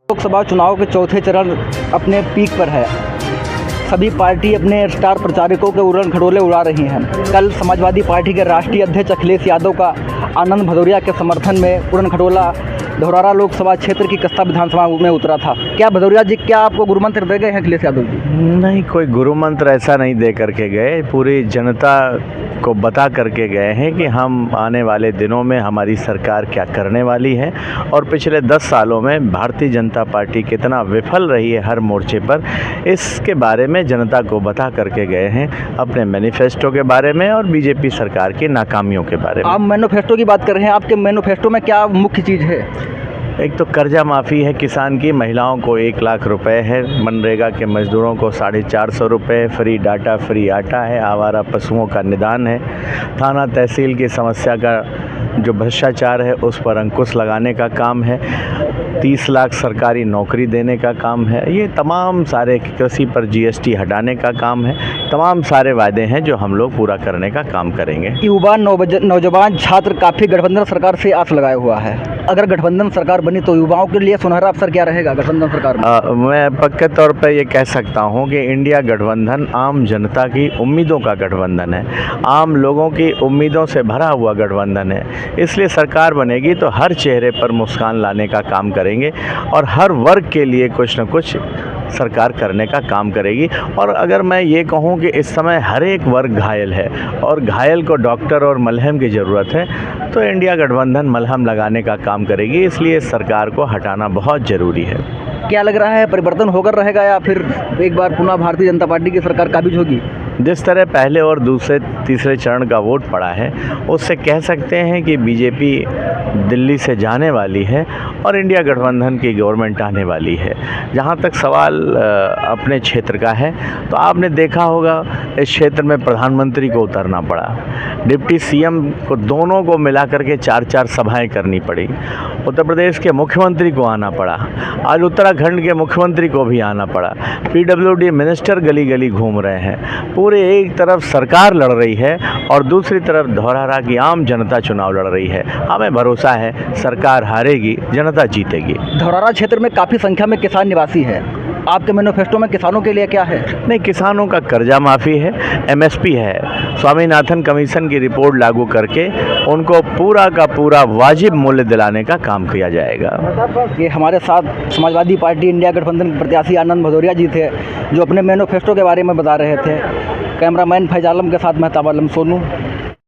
लोकसभा चुनाव के चौथे चरण अपने पीक पर है। सभी पार्टी अपने स्टार प्रचारकों के उड़न खटोले उड़ा रही हैं। कल समाजवादी पार्टी के राष्ट्रीय अध्यक्ष अखिलेश यादव का आनंद भदौरिया के समर्थन में उड़न खटोला धौरारा लोकसभा क्षेत्र की कस्ता विधानसभा में उतरा था। क्या भदौरिया जी क्या आपको गुरु मंत्र दे गए हैं अखिलेश यादव जी? नहीं, कोई गुरु मंत्र ऐसा नहीं दे करके गए, पूरी जनता को बता करके गए हैं कि हम आने वाले दिनों में हमारी सरकार क्या करने वाली है और पिछले 10 सालों में भारतीय जनता पार्टी कितना विफल रही है हर मोर्चे पर, इसके बारे में जनता को बता करके गए हैं, अपने मैनिफेस्टो के बारे में और बीजेपी सरकार की नाकामियों के बारे में। आप मैनिफेस्टो की बात कर रहे हैं, आपके मैनिफेस्टो में क्या मुख्य चीज़ है? एक तो कर्जा माफ़ी है किसान की, महिलाओं को 1 लाख रुपए है, मनरेगा के मज़दूरों को 450 रुपये, फ्री डाटा फ्री आटा है, आवारा पशुओं का निदान है, थाना तहसील की समस्या का जो भ्रष्टाचार है उस पर अंकुश लगाने का काम है, 30 लाख सरकारी नौकरी देने का काम है, ये तमाम सारे कृषि पर जीएसटी हटाने का काम है, तमाम सारे वादे हैं जो हम लोग पूरा करने का काम करेंगे। युवा नौजवान छात्र काफ़ी गठबंधन सरकार से आस लगाए हुआ है। अगर गठबंधन सरकार बनी तो युवाओं के लिए सुनहरा अवसर क्या रहेगा गठबंधन सरकार में? मैं पक्के तौर पर ये कह सकता हूँ कि इंडिया गठबंधन आम जनता की उम्मीदों का गठबंधन है, आम लोगों की उम्मीदों से भरा हुआ गठबंधन है। इसलिए सरकार बनेगी तो हर चेहरे पर मुस्कान लाने का काम करेंगे और हर वर्ग के लिए कुछ न कुछ सरकार करने का काम करेगी। और अगर मैं ये कहूँ कि इस समय हर एक वर्ग घायल है और घायल को डॉक्टर और मलहम की ज़रूरत है, तो इंडिया गठबंधन मलहम लगाने का काम करेगी। इसलिए सरकार को हटाना बहुत ज़रूरी है। क्या लग रहा है, परिवर्तन होकर रहेगा या फिर एक बार पुनः भारतीय जनता पार्टी की सरकार काबिज होगी? जिस तरह पहले और दूसरे तीसरे चरण का वोट पड़ा है उससे कह सकते हैं कि बीजेपी दिल्ली से जाने वाली है और इंडिया गठबंधन की गवर्नमेंट आने वाली है। जहाँ तक सवाल अपने क्षेत्र का है तो आपने देखा होगा इस क्षेत्र में प्रधानमंत्री को उतरना पड़ा, डिप्टी सीएम को दोनों को मिला करके 4-4 सभाएं करनी पड़ी, उत्तर प्रदेश के मुख्यमंत्री को आना पड़ा, आज उत्तराखंड के मुख्यमंत्री को भी आना पड़ा, पीडब्ल्यूडी मिनिस्टर गली गली घूम रहे हैं। पूरे एक तरफ सरकार लड़ रही है और दूसरी तरफ धौरारा की आम जनता चुनाव लड़ रही है। हमें भरोसा है सरकार हारेगी, जनता जीतेगी। धौरारा क्षेत्र में काफ़ी संख्या में किसान निवासी है, आपके मैनिफेस्टो में किसानों के लिए क्या है? नहीं, किसानों का कर्जा माफ़ी है, एमएसपी है, स्वामीनाथन कमीशन की रिपोर्ट लागू करके उनको पूरा का पूरा वाजिब मूल्य दिलाने का काम किया जाएगा। ये हमारे साथ समाजवादी पार्टी इंडिया गठबंधन प्रत्याशी आनंद भदौरिया जी थे जो अपने मैनिफेस्टो के बारे में बता रहे थे। कैमरामैन फैज आलम के साथ महताब आलम सोनू।